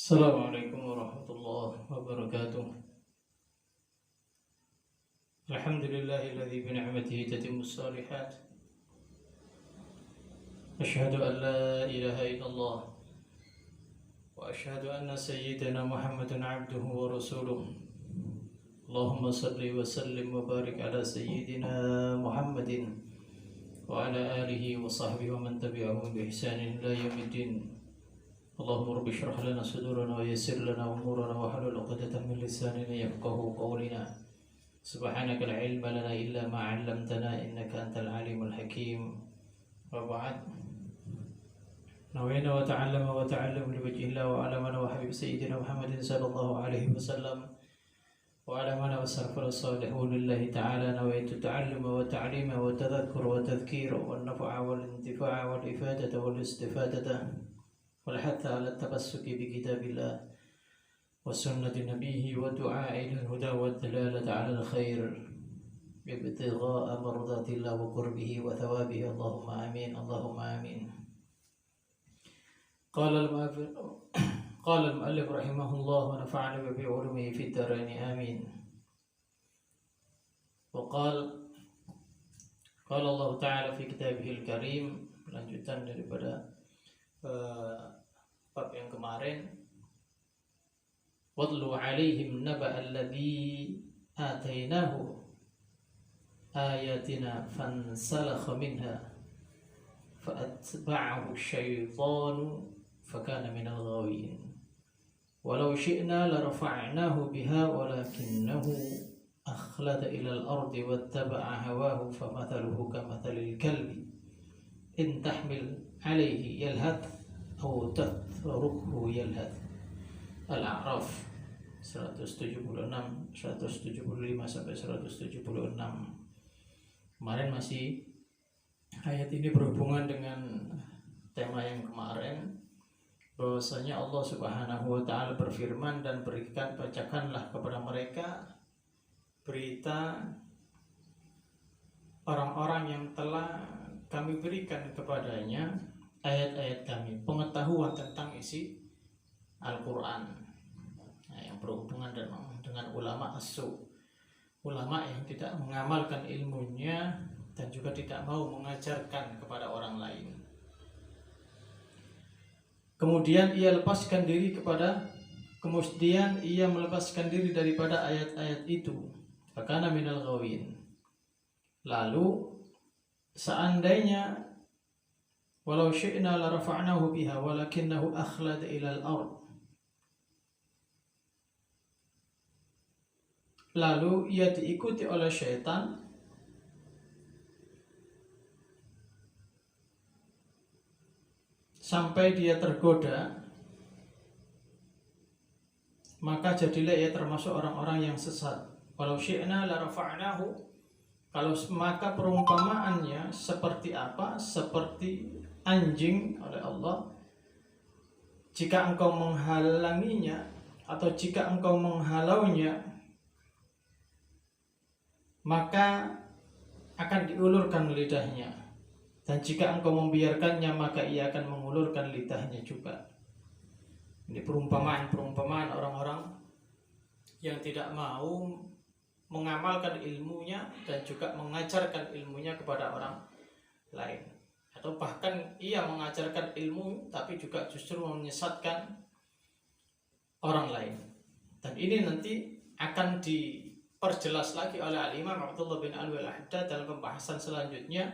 Assalamualaikum warahmatullahi wabarakatuh. Alhamdulillahilladzi bi ni'matihi tatimmus shalihat. Asyhadu an la ilaha illallah wa asyhadu anna sayyidana Muhammadan 'abduhu wa rasuluh. Allahumma shalli wa sallim wa barik ala sayyidina Muhammadin wa ala alihi wa sahbihi wa man tabi'ahum bi ihsanin ila yaumiddin. Allahumma rabbi shrah lana sudurana wa yassir lana umurana wa hlul 'uqdatam min lisanina yafqahu qawlana. Subhanaka la ilma lana illa ma 'allamtana innaka antal alimul hakim. Wa ba'd. Nawayna wa ta'allama li wajhi Allah wa 'alamana wa habib sayyidina Muhammadin sallallahu alaihi wasallam wa 'alamana wa sarfana salihun lillahi ta'ala nawaitu ta'alluma wa ta'lima wa tadhakkur wa tadhkira wa nafa'a wal intifa'a wal ifadata wal istifadata والحث على التمسك بكتاب الله وسنة نبيه والدعاء إلى الهدى والدلالة على الخير ابتغاء مرضات الله وقربه وثوابه اللهم آمين اللهم آمين. قال المؤلف رحمه الله ونفعنا بعلومه في الدارين آمين. قال الله تعالى في كتابه الكريم, lanjutan daripada bab yang kemarin, wadlu alaihim naba alladhi atainahu ayatina fansalakha minha faatba'ahu syaitanu fakana minal ghawin walau syi'na larafa'nahu biha walakinnahu akhlada ilal ardi wattaba'a hawahu famathaluhu kamathalil kalbi in tahmil alaihi yalhad atau tatrukhu yalhad. Al-A'raf 176, 175 sampai 176. Kemarin masih ayat ini berhubungan dengan tema yang kemarin, bahwasanya Allah Subhanahu wa taala berfirman, dan bacakanlah kepada mereka berita orang-orang yang telah kami berikan kepadanya ayat-ayat kami, pengetahuan tentang isi Al-Quran. Nah, yang berhubungan dengan ulama as-su, ulama yang tidak mengamalkan ilmunya dan juga tidak mau mengajarkan kepada orang lain. Kemudian ia melepaskan diri daripada ayat-ayat itu. Fakana minal ghawin. Lalu seandainya walau syi'na la rafa'nahu biha walakinnahu akhlada ilal ard. Lalu ia diikuti oleh syaitan sampai dia tergoda, maka jadilah ia termasuk orang-orang yang sesat. Walau syi'na la rafa'nahu, kalau maka perumpamaannya seperti apa? Seperti anjing oleh Allah. Jika engkau menghalanginya atau jika engkau menghalaunya, maka akan diulurkan lidahnya. Dan jika engkau membiarkannya, maka ia akan mengulurkan lidahnya juga. Ini perumpamaan orang-orang yang tidak mau mengamalkan ilmunya dan juga mengajarkan ilmunya kepada orang lain, atau bahkan ia mengajarkan ilmu tapi juga justru menyesatkan orang lain. Dan ini nanti akan diperjelas lagi oleh Al-Imam Abdullah bin Al-Haddad dalam pembahasan selanjutnya.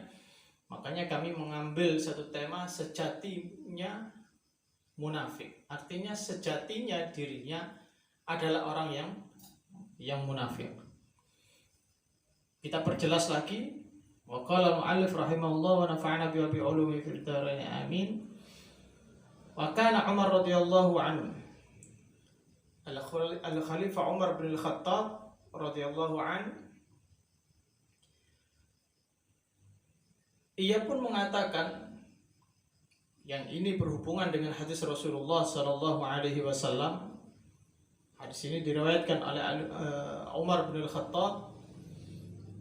Makanya kami mengambil satu tema, sejatinya munafik. Artinya sejatinya dirinya adalah orang yang munafik. Kita perjelas lagi. Wa qala al-mu'allif rahimahullah wa nafa'ana bi ulumi fid dharain amin. Wa kana Umar radhiyallahu anhu, al-Khalifah Umar bin Al-Khattab radhiyallahu anhu, ia pun mengatakan, yang ini berhubungan dengan hadis Rasulullah sallallahu alaihi wasallam. Hadis ini diriwayatkan oleh Umar bin Al-Khattab,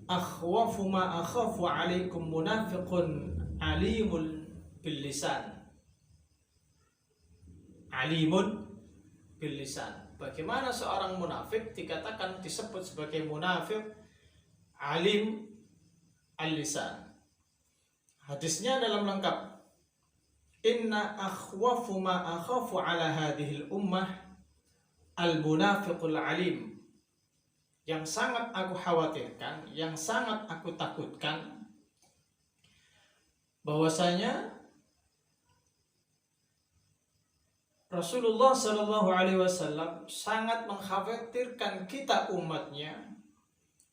akhwafu ma akhafu alaikum munafiqun alimul bil lisan alimun bil lisan. Bagaimana seorang munafik dikatakan disebut sebagai munafik alim al-lisan. Hadisnya dalam lengkap. Inna akhwafu ma akhafu ala hadhil ummah al-munafiqul alim. Yang sangat aku khawatirkan, yang sangat aku takutkan, bahwasanya Rasulullah Shallallahu Alaihi Wasallam sangat mengkhawatirkan kita umatnya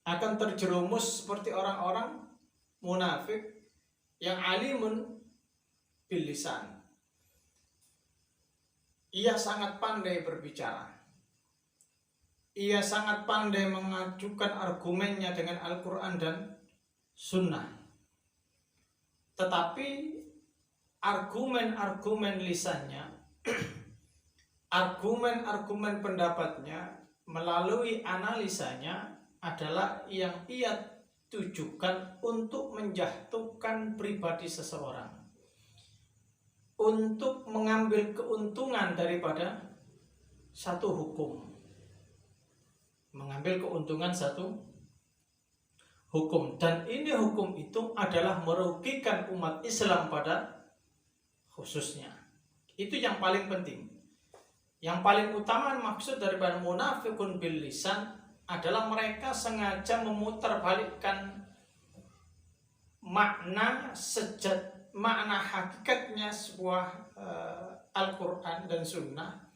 akan terjerumus seperti orang-orang munafik yang alimun bil lisan. Ia sangat pandai berbicara. Ia sangat pandai mengajukan argumennya dengan Al-Quran dan Sunnah. Tetapi argumen-argumen lisannya, argumen-argumen pendapatnya melalui analisanya adalah yang ia tujukan untuk menjatuhkan pribadi seseorang, untuk mengambil keuntungan daripada satu hukum, mengambil keuntungan satu hukum, dan ini hukum itu adalah merugikan umat Islam pada khususnya. Itu yang paling penting. Yang paling utama maksud daripada munafikun bil lisan adalah mereka sengaja memutarbalikkan makna makna hakikatnya sebuah Al-Quran dan Sunnah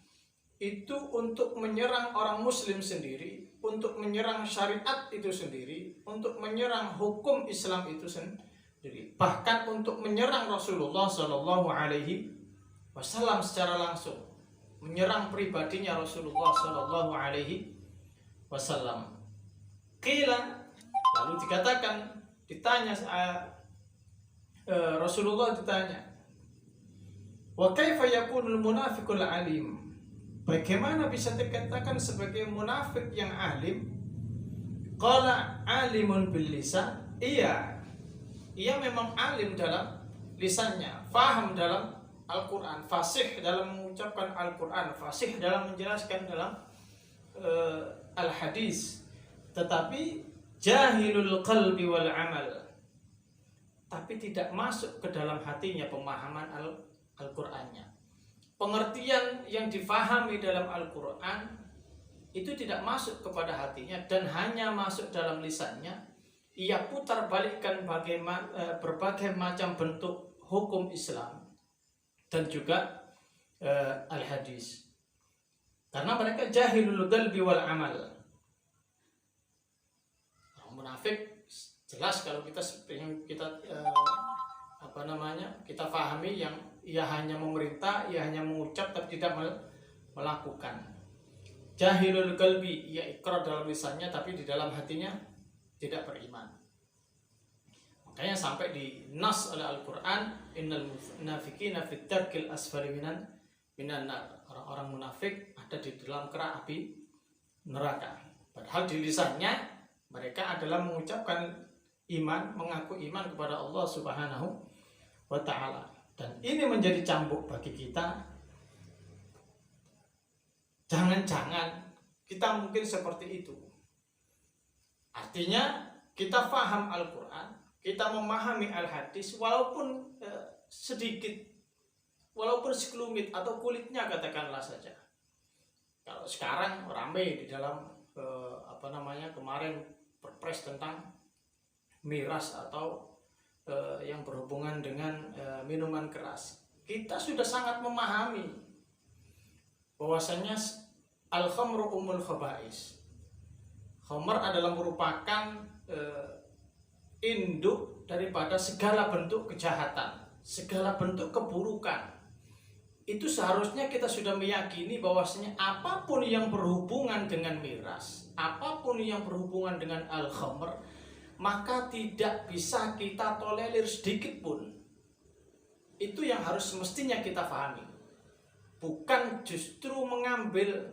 itu untuk menyerang orang muslim sendiri, untuk menyerang syariat itu sendiri, untuk menyerang hukum Islam itu sendiri, bahkan untuk menyerang Rasulullah Shallallahu Alaihi Wasallam secara langsung, menyerang pribadinya Rasulullah Shallallahu Alaihi Wasallam. Qila, lalu dikatakan, ditanya Rasulullah ditanya, wa kaifa yakunul munafiqul alim? Bagaimana bisa dikatakan sebagai munafik yang alim? Qala alimun bil lisan. Ia memang alim dalam lisannya, faham dalam Al-Quran, fasih dalam mengucapkan Al-Quran, fasih dalam menjelaskan dalam al-hadis, tetapi jahilul qalbi wal amal, tapi tidak masuk ke dalam hatinya pemahaman Al-Qurannya. Pengertian yang difahami dalam Al-Quran itu tidak masuk kepada hatinya dan hanya masuk dalam lisannya. Ia putar balikkan berbagai macam bentuk hukum Islam dan juga al-hadis, karena mereka jahilul qalbi wal amal. Orang munafik jelas kalau kita kita pahami, yang ia hanya memerintah, ia hanya mengucap tapi tidak melakukan. Jahilul qalbi, ia ikrar dalam lisannya tapi di dalam hatinya tidak beriman. Makanya sampai di nas oleh Al-Quran, innal munafiqina fit darkil asfali minan nar. Orang-orang munafik ada di dalam kerak api neraka. Padahal di lisannya mereka adalah mengucapkan iman, mengaku iman kepada Allah Subhanahu wa ta'ala. Dan ini menjadi cambuk bagi kita. Jangan-jangan kita mungkin seperti itu. Artinya kita paham Al-Quran, kita memahami Al-Hadis, walaupun sedikit, walaupun sekelumit atau kulitnya katakanlah saja. Kalau sekarang ramai di dalam kemarin perpres tentang miras atau yang berhubungan dengan minuman keras, kita sudah sangat memahami bahwasanya al-khamru umul khaba'is. Khamr adalah merupakan induk daripada segala bentuk kejahatan, segala bentuk keburukan. Itu seharusnya kita sudah meyakini bahwasanya apapun yang berhubungan dengan miras, apapun yang berhubungan dengan al-khamr, maka tidak bisa kita tolerir sedikit pun. Itu yang harus semestinya kita pahami. Bukan justru mengambil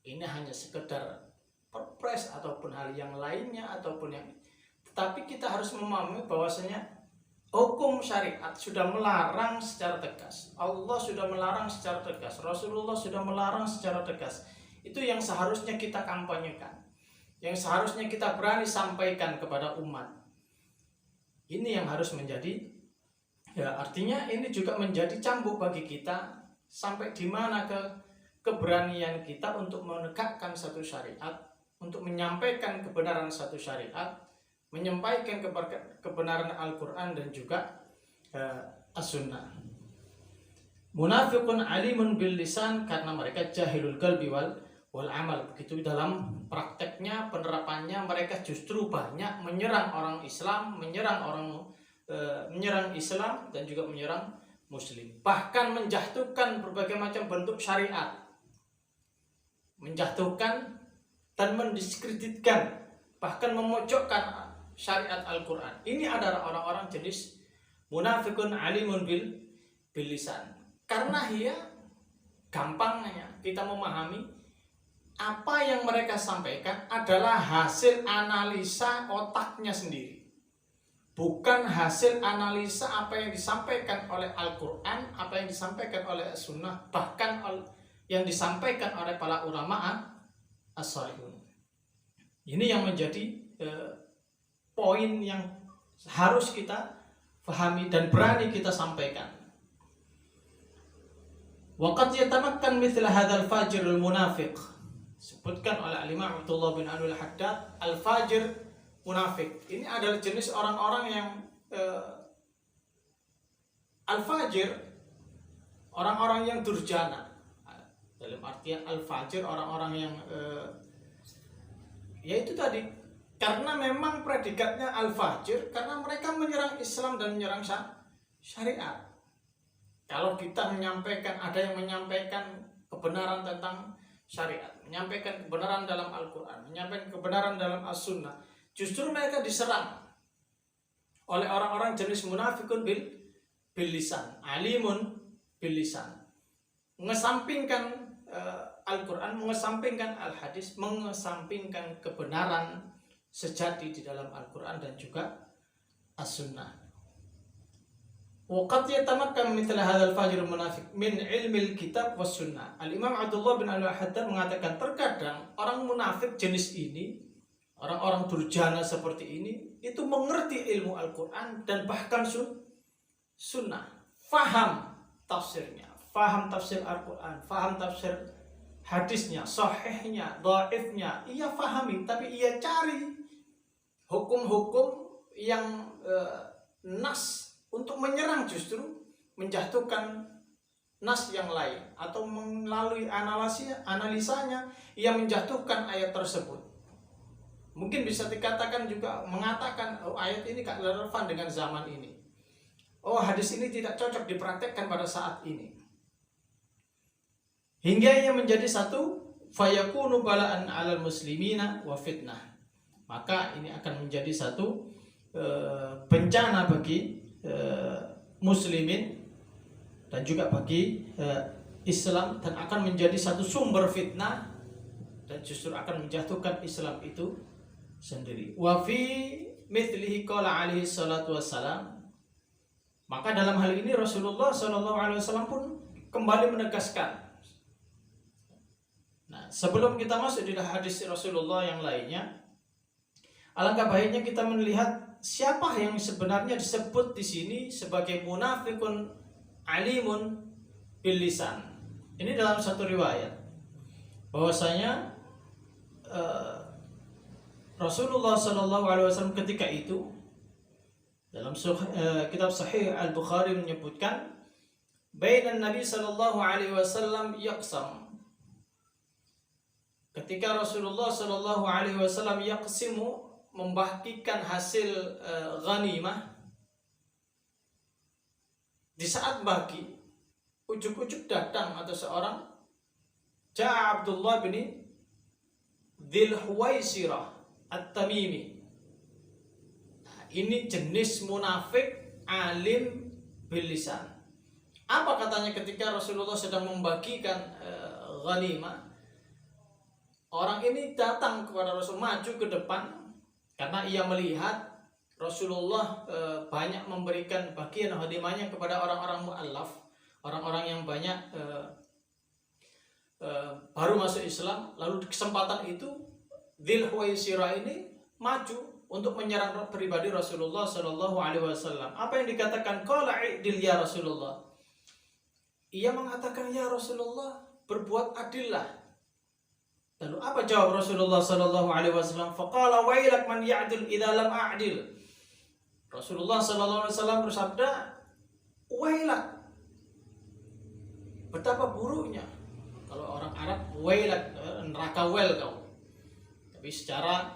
ini hanya sekedar perpres ataupun hal yang lainnya ataupun yang, tetapi kita harus memahami bahwasanya hukum syariat sudah melarang secara tegas. Allah sudah melarang secara tegas. Rasulullah sudah melarang secara tegas. Itu yang seharusnya kita kampanyekan. Yang seharusnya kita berani sampaikan kepada umat. Ini yang harus menjadi, ya artinya ini juga menjadi cambuk bagi kita. Sampai di mana keberanian kita untuk menegakkan satu syariat, untuk menyampaikan kebenaran satu syariat, menyampaikan kebenaran Al-Quran dan juga As-Sunnah. Munafiqun alimun bil lisan, karena mereka jahilul qalbi wal amal. Begitu dalam prakteknya, penerapannya, mereka justru banyak menyerang orang Islam, menyerang Islam dan juga menyerang Muslim. Bahkan menjatuhkan berbagai macam bentuk syariat, menjatuhkan dan mendiskreditkan, bahkan memojokkan syariat Al-Quran. Ini adalah orang-orang jenis munafikun alimun bil lisan. Karena gampangnya kita memahami apa yang mereka sampaikan adalah hasil analisa otaknya sendiri, bukan hasil analisa apa yang disampaikan oleh Al-Quran, apa yang disampaikan oleh Sunnah, bahkan yang disampaikan oleh para ulama as-salihun. Ini yang menjadi poin yang harus kita pahami dan berani kita sampaikan. Waqad yatamakkan mithla hadzal fajirul munafiq. Sebutkan oleh Imam Abdullah bin Al-Haddad, al-fajir munafik. Ini adalah jenis orang-orang yang al-fajir, orang-orang yang durjana. Dalam artian al-fajir, orang-orang yang yaitu tadi, karena memang predikatnya al-fajir, karena mereka menyerang Islam dan menyerang syariat. Kalau kita menyampaikan, ada yang menyampaikan kebenaran tentang syariat, menyampaikan kebenaran dalam Al-Quran, menyampaikan kebenaran dalam As-Sunnah, justru mereka diserang oleh orang-orang jenis munafikun bil lisan, alimun bil lisan, mengesampingkan Al-Quran, mengesampingkan Al-Hadis, mengesampingkan kebenaran sejati di dalam Al-Quran dan juga As-Sunnah. Waqad yatamakkan mithla hadzal fajir munafiq min ilmil kitab was sunnah. Al-Imam Abdullah bin Al-Haddad mengatakan terkadang orang munafik jenis ini, orang-orang durjana seperti ini, itu mengerti ilmu Al-Quran dan bahkan sunnah, faham tafsirnya, faham tafsir Al-Quran, faham tafsir hadisnya, sahihnya, dhaifnya, ia fahami, tapi ia cari hukum-hukum yang nas untuk menyerang, justru menjatuhkan nas yang lain, atau melalui analisanya ia menjatuhkan ayat tersebut. Mungkin bisa dikatakan juga mengatakan, oh ayat ini gak relevan dengan zaman ini, oh hadis ini tidak cocok dipraktekkan pada saat ini, hingga ia menjadi satu fayakunu bala'an 'alal muslimina wa fitnah. Maka ini akan menjadi satu bencana bagi muslimin dan juga bagi Islam, dan akan menjadi satu sumber fitnah dan justru akan menjatuhkan Islam itu sendiri. Wa fi mithlihi qala alaihi salatu wassalam. Maka dalam hal ini Rasulullah sallallahu alaihi wasallam pun kembali menegaskan. Nah, sebelum kita masuk di hadis Rasulullah yang lainnya, alangkah baiknya kita melihat siapa yang sebenarnya disebut di sini sebagai munafikun alimun bil lisan. Ini dalam satu riwayat bahwasanya Rasulullah Shallallahu Alaihi Wasallam ketika itu dalam kitab Sahih Al-Bukhari menyebutkan, bainan Nabi Shallallahu Alaihi Wasallam yaqsam. Ketika Rasulullah Shallallahu Alaihi Wasallam yaqsimu, membagikan hasil ghanimah, di saat bagi, ujuk-ujuk datang atau seorang Ja'a Abdullah bin Dzil Huwaisirah At-Tamimi. Nah, ini jenis munafik alim bil lisan. Apa katanya ketika Rasulullah sedang membagikan ghanimah? Orang ini datang kepada Rasul, maju ke depan, karena ia melihat Rasulullah banyak memberikan bagian hadimahnya kepada orang-orang mu'allaf, orang-orang yang banyak baru masuk Islam. Lalu di kesempatan itu Dzul Khuwaisirah ini maju untuk menyerang pribadi Rasulullah Shallallahu Alaihi Wasallam. Apa yang dikatakan? Qala i'dil ya Rasulullah. Ia mengatakan, ya Rasulullah, berbuat adillah. Lalu apa jawab Rasulullah Shallallahu Alaihi Wasallam? Faqala wailak man ya'dil idza lam a'dil. Rasulullah Shallallahu Alaihi Wasallam bersabda, wailak, betapa buruknya. Kalau orang Arab, wailak, neraka wel kau. Tapi secara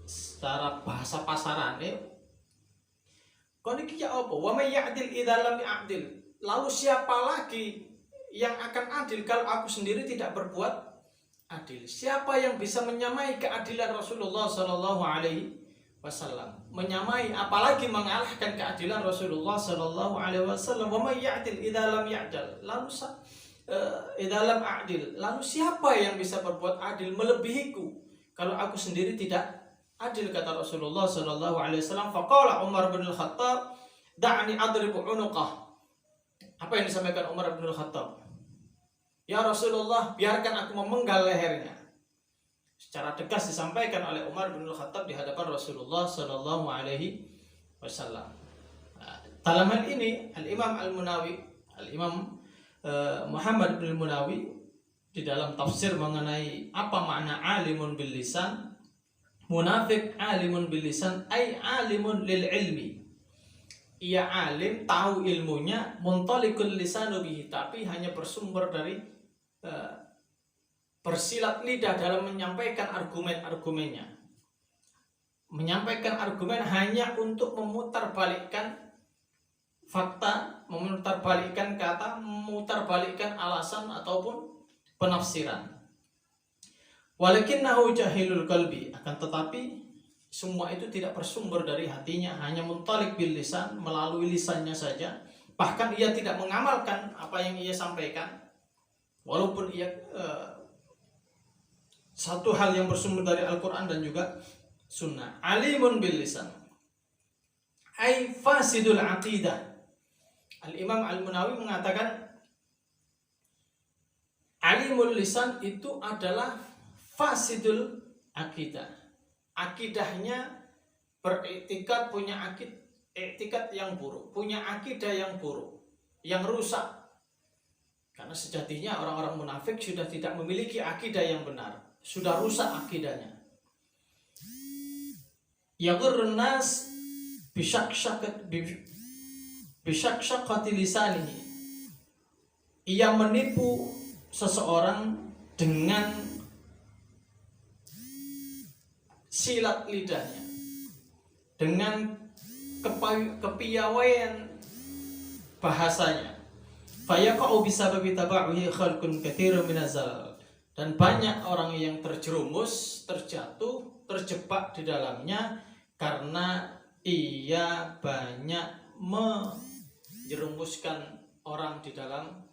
secara bahasa pasaran koniki ya apa? Wa may ya'dil idza lam ya'dil. Lalu siapa lagi yang akan adil kalau aku sendiri tidak berbuat adil? Siapa yang bisa menyamai keadilan Rasulullah Shallallahu Alaihi Wasallam? Menyamai, apalagi mengalahkan keadilan Rasulullah Shallallahu Alaihi Wasallam. Wa may ya'dil idza lam ya'dil. Dalam adil, lalu siapa yang bisa berbuat adil melebihiku kalau aku sendiri tidak adil, kata Rasulullah Shallallahu Alaihi Wasallam. Faqala Umar bin Al-Khattab, da'ni adribu unuqah. Apa yang disampaikan Umar bin Al-Khattab? Ya Rasulullah, biarkan aku memenggal lehernya. Secara tegas disampaikan oleh Umar bin Al-Khattab di hadapan Rasulullah Shallallahu Alaihi Wasallam. Dalam hal ini Al-Imam Al-Munawi, Al-Imam Muhammad bin Munawi di dalam tafsir mengenai apa makna alimun bil lisan, munafik alimun bil lisan ay alimun lil ilmi. Ia alim, tahu ilmunya, muntalikul lisanu bihi, tapi hanya bersumber dari bersilat lidah dalam menyampaikan argumen-argumennya. Menyampaikan argumen hanya untuk memutarbalikkan fakta, memutarbalikkan kata, memutarbalikkan alasan ataupun penafsiran. Walakinnahu jahilul qalbi, akan tetapi semua itu tidak bersumber dari hatinya, hanya muntalik bil lisan, melalui lisannya saja. Bahkan ia tidak mengamalkan apa yang ia sampaikan, walaupun ia satu hal yang bersumber dari Al-Quran dan juga Sunnah. Alimun bil lisan ay fasidul aqidah. Al-Imam Al-Munawi mengatakan alimul lisan itu adalah fasidul akidah. Akidahnya beriktikad, punya iktikad yang buruk, punya akidah yang buruk, yang rusak. Karena sejatinya orang-orang munafik sudah tidak memiliki akidah yang benar, sudah rusak akidahnya. Yaghurrun nas bisyaksyakati lisanihi. Ia menipu seseorang dengan silat lidahnya, dengan kepiawaian bahasanya. Fayaqa'u bisababi taba'ihi khalqun katsirun minaz-zalal. Dan banyak orang yang terjerumus, terjatuh, terjebak di dalamnya karena ia banyak menjerumuskan orang di dalam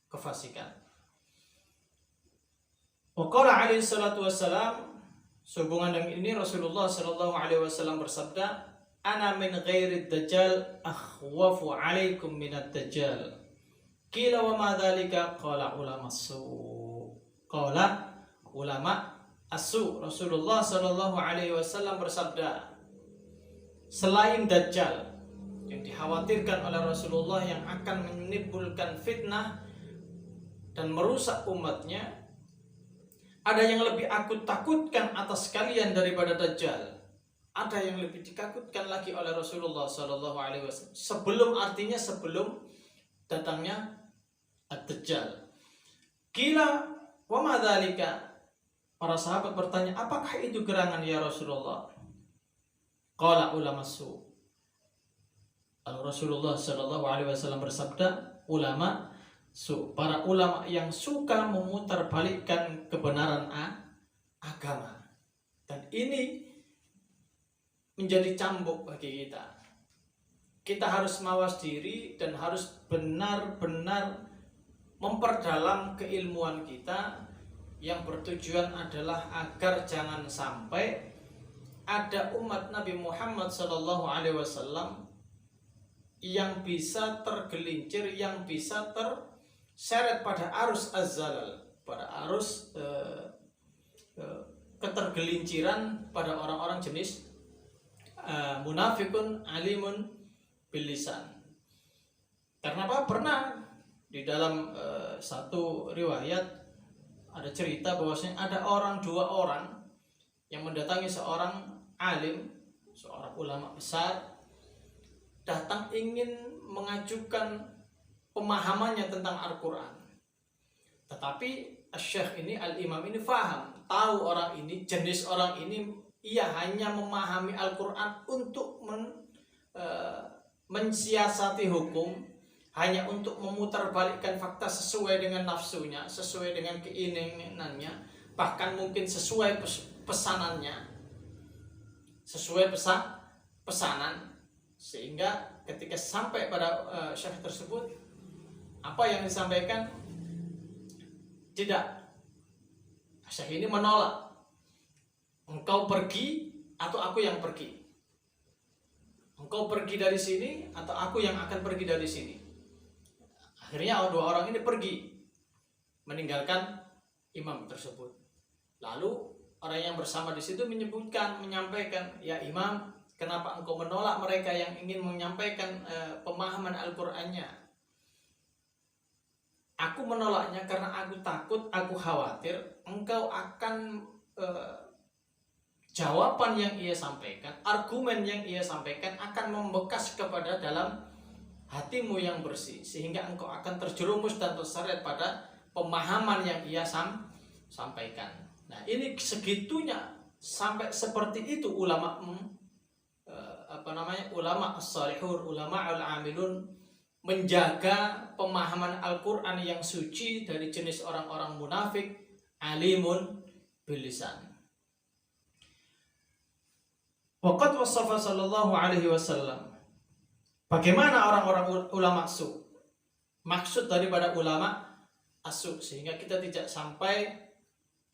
kefasikan. Waqala alaihi salatu wassalam, sehubungan dengan ini Rasulullah sallallahu alaihi wasallam bersabda, ana min ghairi dajjal akhwafu alaikum minad dajjal. Qila wa ma dzalika? Qala ulama as-su. Qala ulama as-su. Rasulullah sallallahu alaihi wasallam bersabda, selain dajjal yang dikhawatirkan oleh Rasulullah yang akan menimbulkan fitnah dan merusak umatnya, ada yang lebih aku takutkan atas kalian daripada dajjal. Ada yang lebih ditakutkan lagi oleh Rasulullah sallallahu alaihi wasallam sebelum datangnya ad-dajjal. Qila wa ma dzalika? Para sahabat bertanya, apakah itu gerangan ya Rasulullah? Qala ulama su. Rasulullah sallallahu alaihi wasallam bersabda, ulama su, para ulama yang suka memutarbalikkan kebenaran agama. Dan ini menjadi cambuk bagi kita. Kita harus mawas diri dan harus benar-benar memperdalam keilmuan kita yang bertujuan adalah agar jangan sampai ada umat Nabi Muhammad SAW yang bisa tergelincir, yang bisa terseret pada arus az-zalal, pada arus ketergelinciran pada orang-orang jenis munafikun alimun bil lisan. Karena apa? Pernah di dalam satu riwayat ada cerita bahwasanya ada dua orang yang mendatangi seorang alim, seorang ulama besar, datang ingin mengajukan pemahamannya tentang Al-Quran. Tetapi Syekh ini, Al-Imam ini faham, tahu orang ini, jenis orang ini, ia hanya memahami Al-Quran untuk mensiasati hukum, hanya untuk memutarbalikkan fakta sesuai dengan nafsunya, sesuai dengan keinginannya, bahkan mungkin sesuai pesanannya, sesuai pesanan, sehingga ketika sampai pada syekh tersebut, apa yang disampaikan tidak. Syekh ini menolak, engkau pergi atau aku yang pergi, engkau pergi dari sini atau aku yang akan pergi dari sini. Akhirnya dua orang ini pergi meninggalkan imam tersebut. Lalu orang yang bersama di situ menyampaikan, ya imam, kenapa engkau menolak mereka yang ingin menyampaikan pemahaman Al-Qur'annya? Aku menolaknya karena aku takut, aku khawatir engkau akan jawaban yang ia sampaikan, argumen yang ia sampaikan akan membekas kepada dalam hatimu yang bersih, sehingga engkau akan terjerumus dan terseret pada pemahaman yang ia sampaikan. Nah, ini segitunya, sampai seperti itu ulama ulama as-salihun, ulama al-amilun menjaga pemahaman Al-Quran yang suci dari jenis orang-orang munafik, alimun bil lisan. Waqad wasafa sallallahu alaihi wasallam, bagaimana orang-orang ulama su, maksud daripada ulama asu, sehingga kita tidak sampai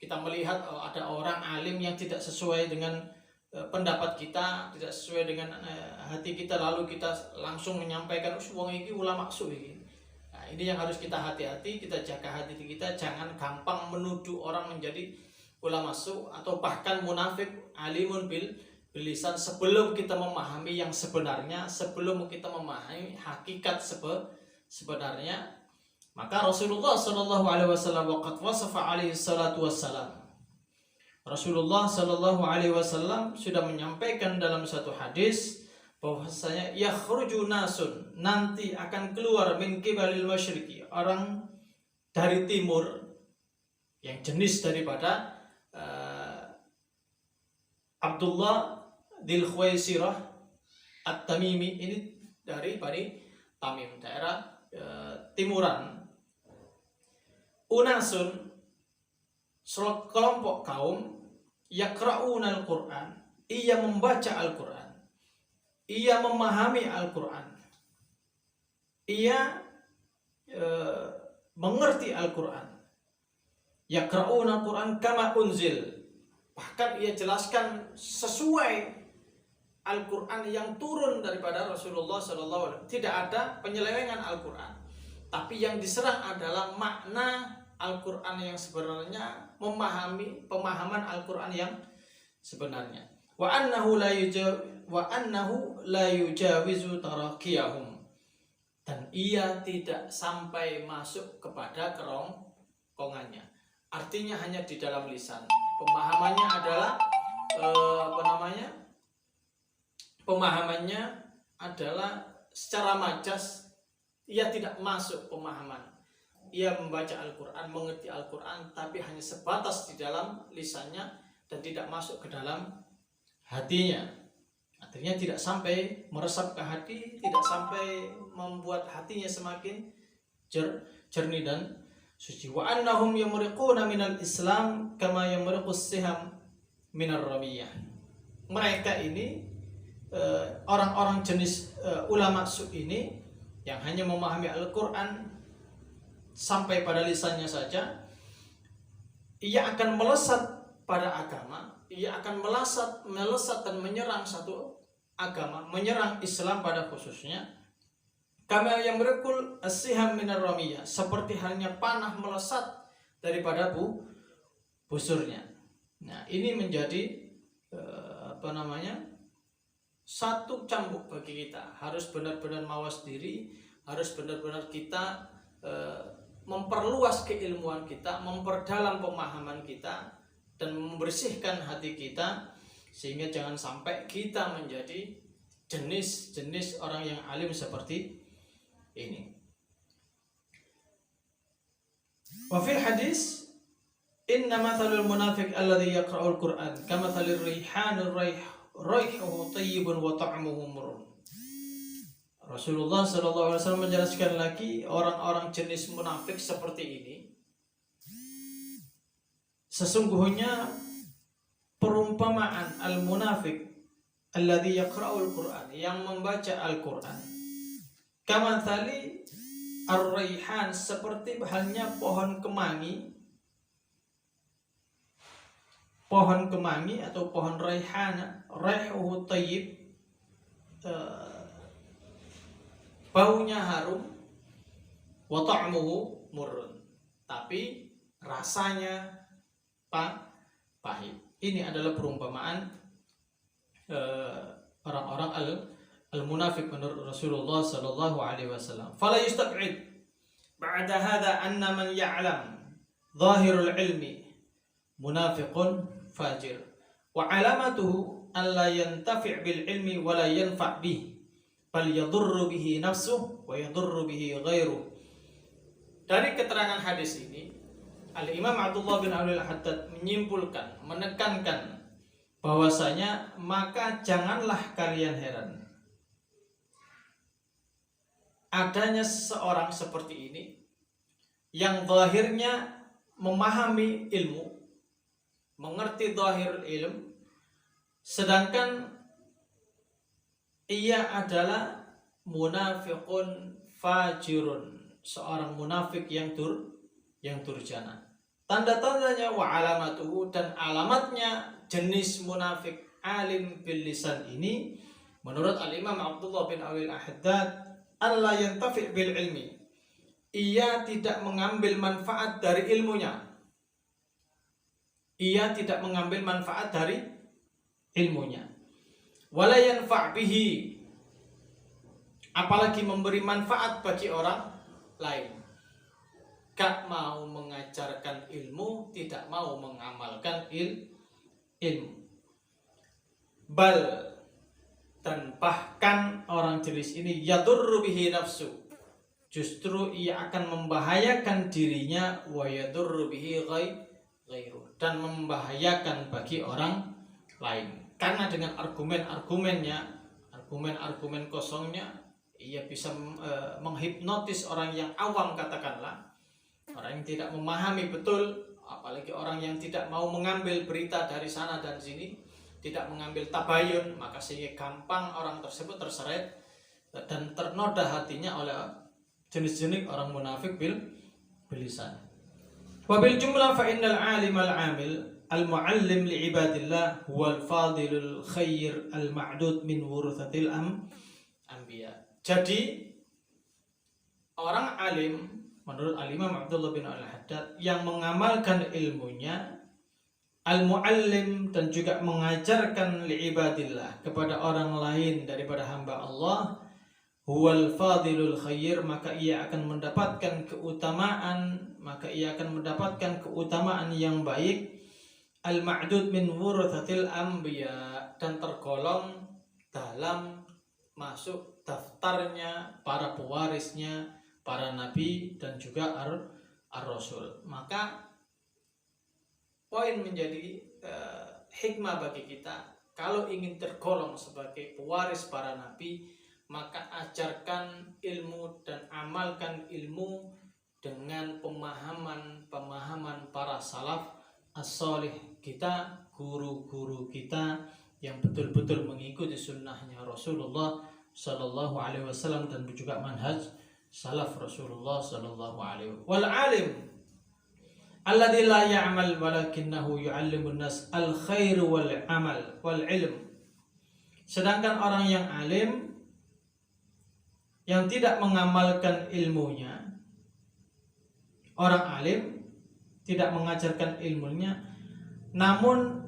kita melihat ada orang alim yang tidak sesuai dengan pendapat kita, tidak sesuai dengan hati kita, lalu kita langsung menyampaikan wong iki ulama su iki. Nah, ini yang harus kita hati-hati, kita jaga hati kita, jangan gampang menuduh orang menjadi ulama su atau bahkan munafik, alimun bil lisan, sebelum kita memahami yang sebenarnya, sebelum kita memahami hakikat sebenarnya. Maka Rasulullah sallallahu alaihi wasallam waqad wasafa alaihi salatu wassalam, Rasulullah sallallahu alaihi wasallam sudah menyampaikan dalam satu hadis bahwasanya yakhruju nasun, nanti akan keluar min qibalil masyriqi, orang dari timur yang jenis daripada Abdullah Dzul Khuwaisirah At-Tamimi, ini dari Bani Tamim, daerah timuran. Unasun, sekelompok kaum, yaqra'una al-Qur'an, ia membaca Al-Qur'an, ia memahami Al-Qur'an, ia mengerti Al-Qur'an. Yaqra'una al-Qur'an kama unzil, bahkan ia jelaskan sesuai Al-Qur'an yang turun daripada Rasulullah SAW. Tidak ada penyelewengan Al-Qur'an, tapi yang diserang adalah makna Al-Qur'an yang sebenarnya, memahami pemahaman Al-Qur'an yang sebenarnya. Wa annahu la yujawizu taraqiyahum, dan ia tidak sampai masuk kepada kerongkongannya. Artinya hanya di dalam lisan. Pemahamannya adalah pemahamannya adalah secara majas, ia tidak masuk pemahaman. Ia membaca Al-Quran, mengerti Al-Quran, tapi hanya sebatas di dalam lisannya dan tidak masuk ke dalam hatinya. Artinya tidak sampai meresap ke hati, tidak sampai membuat hatinya semakin jernih dan suci. Wa annahum yamriquna minal Islam kama yamriqus siham minar ramiyah. Mereka ini orang-orang jenis ulama su ini yang hanya memahami Al-Quran sampai pada lisannya saja, ia akan melesat pada agama, ia akan melesat dan menyerang satu agama, menyerang Islam pada khususnya. Kama yang berekul as-siham minar ramiyah, seperti halnya panah melesat daripada busurnya. Nah, ini menjadi satu cambuk bagi kita. Harus benar-benar mawas diri, harus benar-benar kita memperluas keilmuan kita, memperdalam pemahaman kita, dan membersihkan hati kita, sehingga jangan sampai kita menjadi jenis orang yang alim seperti ini. Wa fil hadis, inna mathalul munafiq alladhi yaqra'ul Qur'an kamathalir rihanir raihuhu tayyibun wa ta'muhu murrun. Rasulullah SAW menjelaskan lagi, orang-orang jenis munafik seperti ini, sesungguhnya perumpamaan al-munafik alladhi yaqra'ul Qur'an, yang membaca Al-Quran, kamathali ar-raihan, seperti halnya pohon kemangi atau pohon raihana, raihuhu tayyib, baunya harum, wa ta'muhu murrun, tapi rasanya pahit. Ini adalah perumpamaan orang-orang al-munafik menurut Rasulullah sallallahu alaihi wasallam. Fala yustab'id ba'da hadha anna man ya'lam zahirul ilmi munafiqun fajir wa alamatuhu an la yantafi' bil ilmi wa la yanfa' bih bal yadurru bihi nafsuhu wa yadurru bihi ghairuh. Dari keterangan hadis ini, Al-Imam Abdullah bin Alwi Al-Haddad menyimpulkan, menekankan bahwasanya maka janganlah kalian heran adanya seseorang seperti ini yang zahirnya memahami ilmu, mengerti zahirul ilm, sedangkan ia adalah munafiqun fajirun, seorang munafik yang durjana. Tanda-tandanya wa alamatuhu, dan alamatnya jenis munafik alim bil lisan ini menurut Al-Imam Abdullah bin Alwi Al-Haddad, alla yantafi' bil ilmi, ia tidak mengambil manfaat dari ilmunya. Ia tidak mengambil manfaat dari ilmunya. Wala yanfa' bihi, apalagi memberi manfaat bagi orang lain. Gak mau mengajarkan ilmu, tidak mau mengamalkan ilmu. Bal, dan bahkan orang jenis ini yadurru bihi nafsu, justru ia akan membahayakan dirinya, wa yadurru bihi ghairu, dan membahayakan bagi orang lain. Karena dengan argumen kosongnya, ia bisa menghipnotis orang yang awam, katakanlah orang yang tidak memahami betul, apalagi orang yang tidak mau mengambil berita dari sana dan sini, tidak mengambil tabayun, maka sehingga gampang orang tersebut terseret dan ternoda hatinya oleh jenis-jenis orang munafik bil lisan. Wabil jumlah fa innal alim al-amil al-muallim li ibadillah huwal fadilul khair al-ma'dud min wuruthatil anbiya. Jadi orang alim menurut Al-Imam Abdullah bin Al-Haddad yang mengamalkan ilmunya, al-muallim, dan juga mengajarkan li ibadillah kepada orang lain daripada hamba Allah, huwal fadilul khair, maka ia akan mendapatkan keutamaan yang baik, al-ma'dud min wurathatil anbiya, dan tergolong dalam masuk daftarnya para pewarisnya para nabi dan juga ar-rasul. Maka poin menjadi hikmah bagi kita, kalau ingin tergolong sebagai pewaris para nabi, maka ajarkan ilmu dan amalkan ilmu dengan pemahaman para salaf as-salih kita, guru-guru kita yang betul-betul mengikuti sunnahnya Rasulullah Sallallahu Alaihi Wasallam dan juga manhaj salaf Rasulullah Sallallahu Alaihi Wasallam. Wal alim alladzi la ya'mal walakinnahu yu'allimun nas al-khair wal amal wal ilm. Sedangkan orang yang alim yang tidak mengamalkan ilmunya, orang alim tidak mengajarkan ilmunya, namun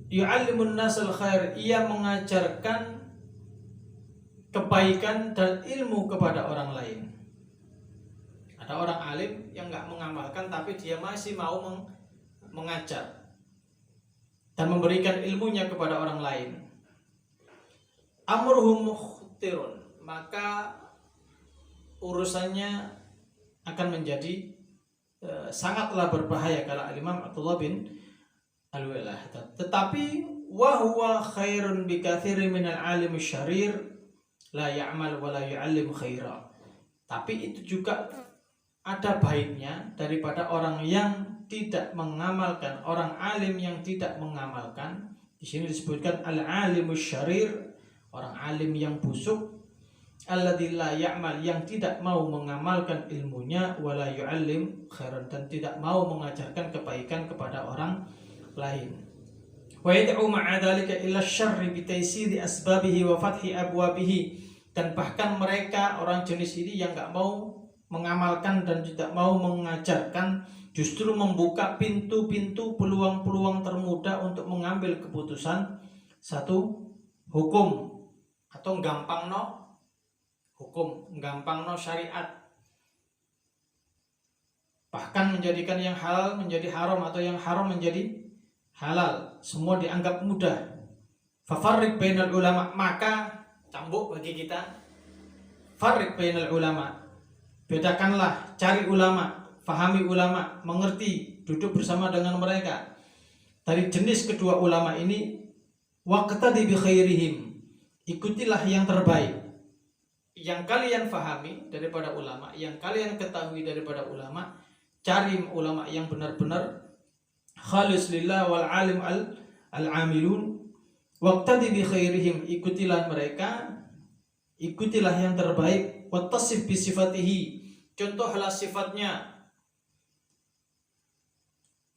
yu'allimun nas al-khair, ia mengajarkan kebaikan dan ilmu kepada orang lain. Ada orang alim yang nggak mengamalkan tapi dia masih mau mengajar dan memberikan ilmunya kepada orang lain. Amruhum mukhtirun, maka urusannya akan menjadi sangatlah berbahaya, kala Imam Abdullah bin Al-Walah. Tetapi wa huwa khairun bi katsirin minal alim syarir la ya'mal wa la yu'allim khaira. Tapi itu juga ada baiknya daripada orang yang tidak mengamalkan, orang alim yang tidak mengamalkan. Di sini disebutkan al-alimus syarir, orang alim yang busuk, alladzi la ya'mal, yang tidak mau mengamalkan ilmunya, wala yu'allim khairan, dan tidak mau mengajarkan kebaikan kepada orang lain. Wa yad'u ma'a dzalika ila syarri bi taysiri asbabihi wa fathi abwabihi, dan bahkan mereka orang jenis ini yang enggak mau mengamalkan dan tidak mau mengajarkan, justru membuka pintu-pintu peluang-peluang termudah untuk mengambil keputusan satu hukum, atau gampangno hukum, gampangno syariat, bahkan menjadikan yang halal menjadi haram atau yang haram menjadi halal, semua dianggap mudah. Fafarriq bainal ulama, maka cambuk bagi kita, farriq bainal ulama, bedakanlah, cari ulama, fahami ulama, mengerti, duduk bersama dengan mereka. Dari jenis kedua ulama ini, waqtadi bi khairihim, ikutilah yang terbaik, yang kalian fahami daripada ulama, yang kalian ketahui daripada ulama. Cari ulama yang benar-benar khalis lillah wal alim al-amilun. Waqtadi bi khairihim, ikutilah mereka, ikutilah yang terbaik. Wattasif bi sifatihi, contohlah sifatnya.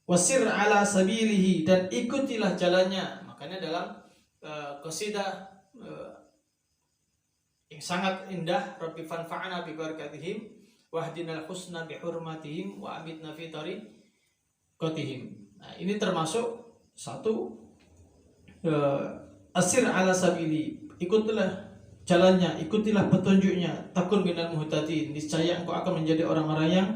Wasir ala sabilihi, dan ikutilah jalannya. Makanya dalam qasidah yang sangat indah, Rabbi fanfa'na bi barakatihim wahdinal husna bi hurmatihim wa amitna fi tariqatihim. Nah, ini termasuk satu asir ala sabili, ikutilah jalannya, ikutilah petunjuknya, takun minal muhtadin, niscaya engkau akan menjadi orang-orang yang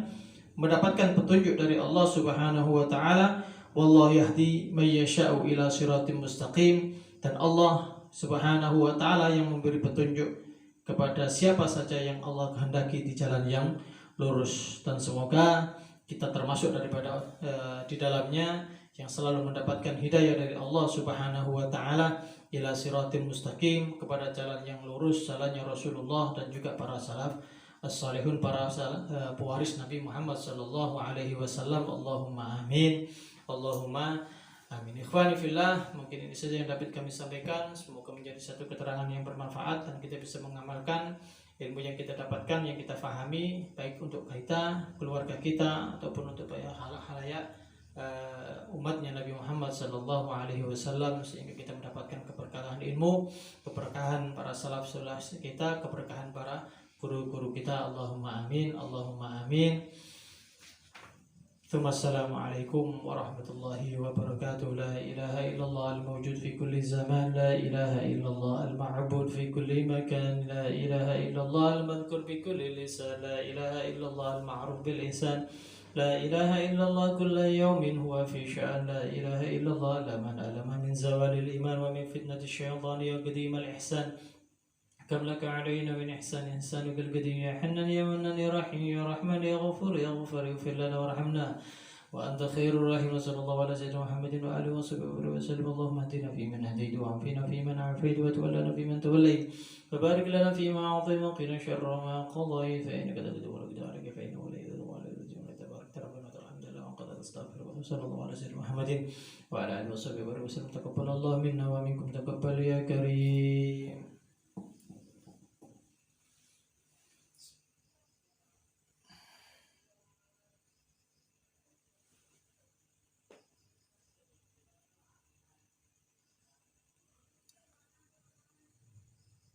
mendapatkan petunjuk dari Allah Subhanahu wa taala. Wallahu yahdi may yasha'u ila siratim mustaqim, dan Allah Subhanahu wa taala yang memberi petunjuk kepada siapa saja yang Allah kehendaki di jalan yang lurus. Dan semoga kita termasuk daripada di dalamnya yang selalu mendapatkan hidayah dari Allah Subhanahu wa taala ila siratim mustaqim, kepada jalan yang lurus, jalannya Rasulullah dan juga para salaf as-salihun, para pewaris Nabi Muhammad sallallahu alaihi wasallam. Allahumma amin. Allahumma amin. Ikhwani fillah, mungkin ini saja yang dapat kami sampaikan. Semoga menjadi satu keterangan yang bermanfaat dan kita bisa mengamalkan ilmu yang kita dapatkan, yang kita fahami, baik untuk kita, keluarga kita, ataupun untuk halayak umatnya Nabi Muhammad sallallahu alaihi wasallam, sehingga kita mendapatkan keberkahan ilmu, keberkahan para salaf saleh kita, keberkahan para guru-guru kita. Allahumma amin. Allahumma amin. Assalamualaikum warahmatullahi wabarakatuh. La ilaha illallah al-mawjud fi kulli zaman, la ilaha illallah al-ma'bud fi kulli makan, la ilaha illallah al-madhkur bi kulli lisan, la ilaha illallah al-ma'ruf bil ihsan, la ilaha illallah kulla yawmin huwa fi sya'an, la ilaha illallah la man alama min zawalil iman wa min fitnati syaitani ya qadim al-ihsan. كم لك علينا من إحسان إحسانك القديم يا حنان يا منان يا رحيم يا رحمن يا غفور يا غفار اغفر لنا وارحمنا وأنت خير الراحمين. صلى الله على سيدنا محمد وآله وصحبه وسلم. اللهم اهدنا فيمن هديت وعافنا فيمن عافيت وتولنا فيمن توليت وبارك لنا فيما أعطيت وقنا شر ما قضيت فإنك تقدر ولا يقدر عليك فإنه لا يقدر ولا يرجع تبارك ربنا الحمد لله وقد استغفر. وصلى الله على سيدنا محمد وعلى آله وصحبه وسلم. تقبل الله منا ومنكم تقبل يا كريم.